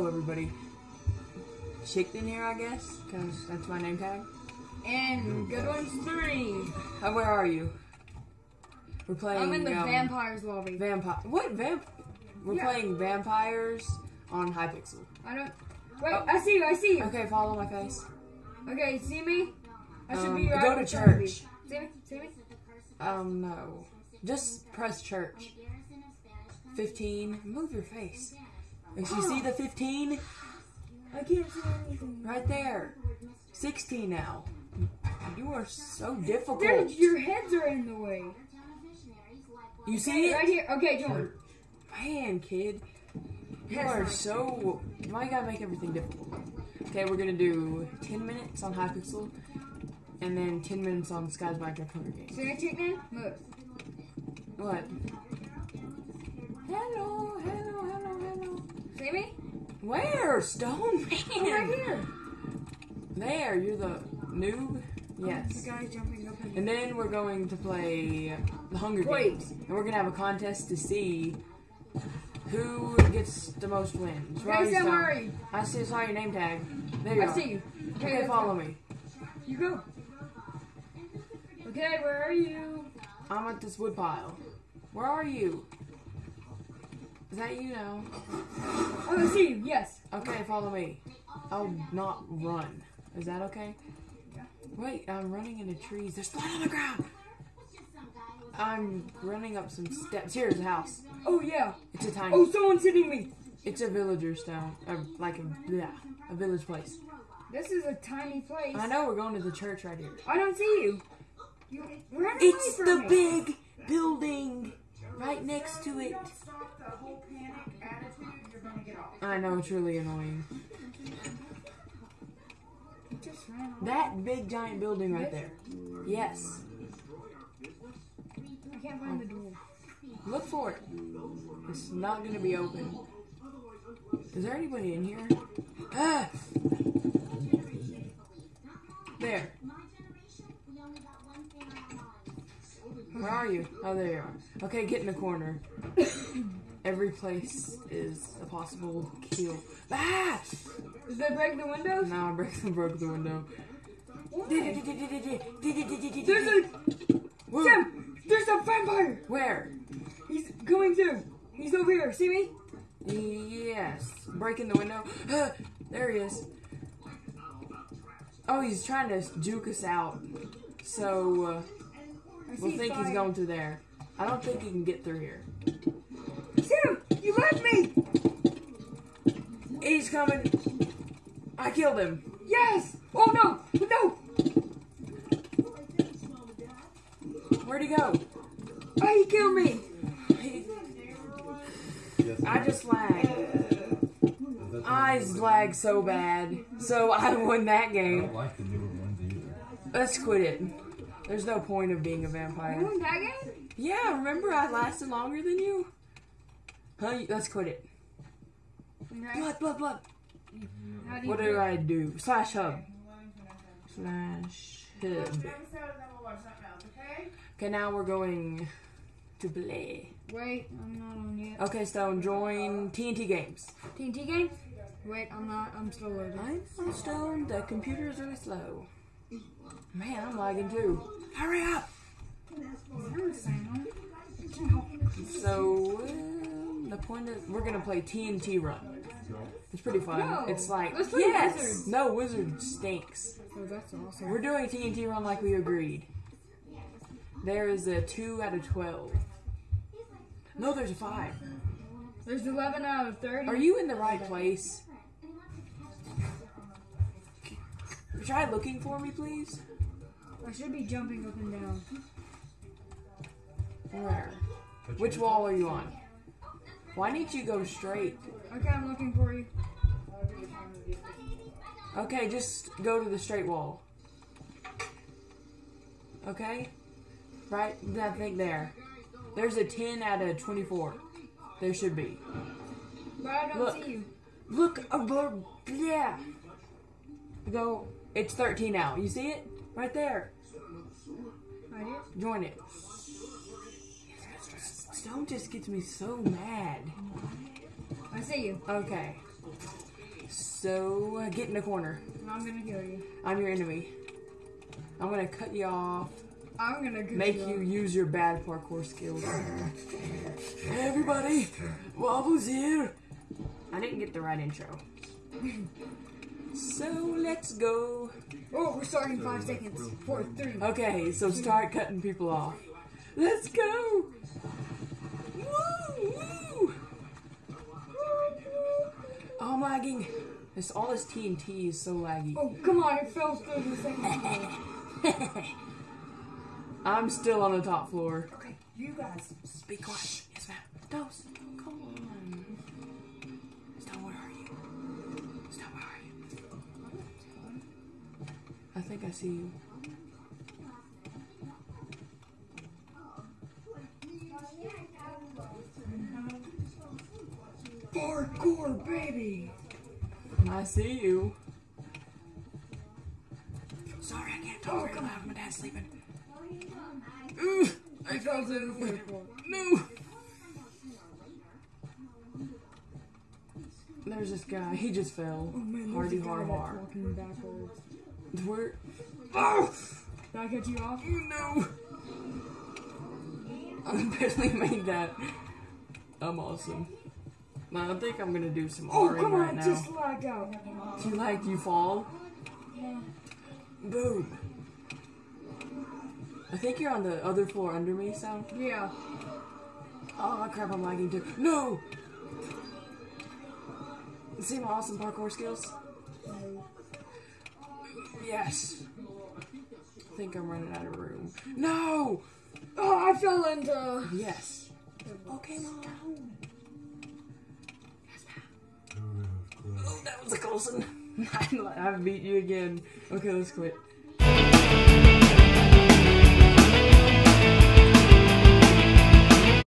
hello everybody. Chicken here, I guess, because that's my name tag. And good one's 3. Where are you? We're playing. I'm in the vampires lobby. We're playing vampires on Hypixel. I don't. Wait, oh. I see you. Okay, follow my face. Okay, see me? I should be right. Go to church. See me? No. Just press church. 15. Move your face. If you see the 15, I can't see anything. right there. 16 now. You are so difficult. Your heads are in the way. You see it? Right here. Okay, join. Man, kid. You are so... Why you gotta make everything difficult? Okay, we're gonna do 10 minutes on Hypixel, and then 10 minutes on Sky's Minecraft Hunger Games. See that chicken? Move. What? Hello. See me? Where? Stone Man? I'm right here. There, you're the noob? Yes. The guy's jumping up and then we're going to play the Hunger Games. And we're gonna have a contest to see who gets the most wins. Okay, Sam, where are you? I saw your name tag. There you are. I see you. Okay, follow me. You go. Okay, where are you? I'm at this wood pile. Where are you? Is that you now? Oh, I see you. Yes. Okay, follow me. I'll not run. Is that okay? Yeah. Wait, I'm running into trees. There's blood on the ground. I'm running up some steps. Here's a house. Oh, yeah. It's a tiny... Oh, someone's hitting me. It's a villager's town. Like a village place. This is a tiny place. I know, we're going to the church right here. I don't see you. It's the big building right next to it. I know, it's really annoying. That big giant building right there. Yes. I can't find the door. Look for it. It's not going to be open. Is there anybody in here? Ah! There. Where are you? Oh, there you are. Okay, get in the corner. Every place is a possible kill. Ah! Did they break the windows? No, I broke the window. Sam! There's a vampire! Where? He's coming through. He's over here. See me? Yes. Breaking the window. There he is. Oh, he's trying to juke us out. So, we'll think he's going through there. I don't think he can get through here. Sam! You left me! He's coming. I killed him. Yes! Oh, no! No! Where'd he go? Oh, he killed me! I just lagged. I lagged so bad. So I won that game. I don't like the newer ones either. Let's quit it. There's no point of being a vampire. You won that game? Yeah, remember I lasted longer than you? Huh? Let's quit it. Okay. Blood. Do What do I do? Slash hub. Slash hub. Okay, now we're going to play. Wait, I'm not on yet. Okay, Stone, join TNT Games. TNT Games? Wait, I'm not. I'm still loading. I'm Stone. The computer is really slow. Man, I'm lagging too. Hurry up! So, the point is, we're gonna play TNT Run. It's pretty fun. No, it's like, let's play Wizards. No, Wizard stinks. Oh, that's awesome. We're doing TNT Run like we agreed. There is a 2 out of 12. No, there's a 5. There's 11 out of 30. Are you in the right place? Try looking for me, please. I should be jumping up and down. Where? Which wall are you on? Why didn't you go straight? Okay, I'm looking for you. Okay, just go to the straight wall. Okay? Right? I think there. There's a 10 out of 24. There should be. But I don't see you. Look, yeah. Go. It's 13 now. You see it? Right there. Right here? Join it. Stone just gets me so mad. I see you. Okay. So, get in the corner. I'm gonna kill you. I'm your enemy. I'm gonna cut you off. I'm gonna kill Make you use your bad parkour skills. Hey everybody, Wobble's here. I didn't get the right intro. So let's go. Oh, we're starting in 5 seconds. 4, 3. Okay, so start cutting people off. Let's go. Woo, woo. Oh, I'm lagging. All this TNT is so laggy. Oh, come on, it fell through the second floor. I'm still on the top floor. Okay, you guys. Be quiet. Yes, ma'am. No, come on. Stop, where are you? Stop, where are you? I think I see you. Parkour, baby. I see you. Sorry, I can't talk very loud. My dad's sleeping. Ooh, I fell through the third floor. no. There's this guy. He just fell. Oh man, Hardy there's a guy har that's har. walking backwards. Where? Oh Did I cut you off? no! I barely made that. I'm awesome. Now, I think I'm gonna do some Oh, RA come right on, now. just lag out. You fall? Yeah. Boom. I think you're on the other floor under me, Sal. Yeah. Oh crap, I'm lagging too. No! See my awesome parkour skills? Yes. I think I'm running out of room. No! Oh, I fell into. Yes. Okay, Mom. Oh, that was a close one. I beat you again. Okay, let's quit.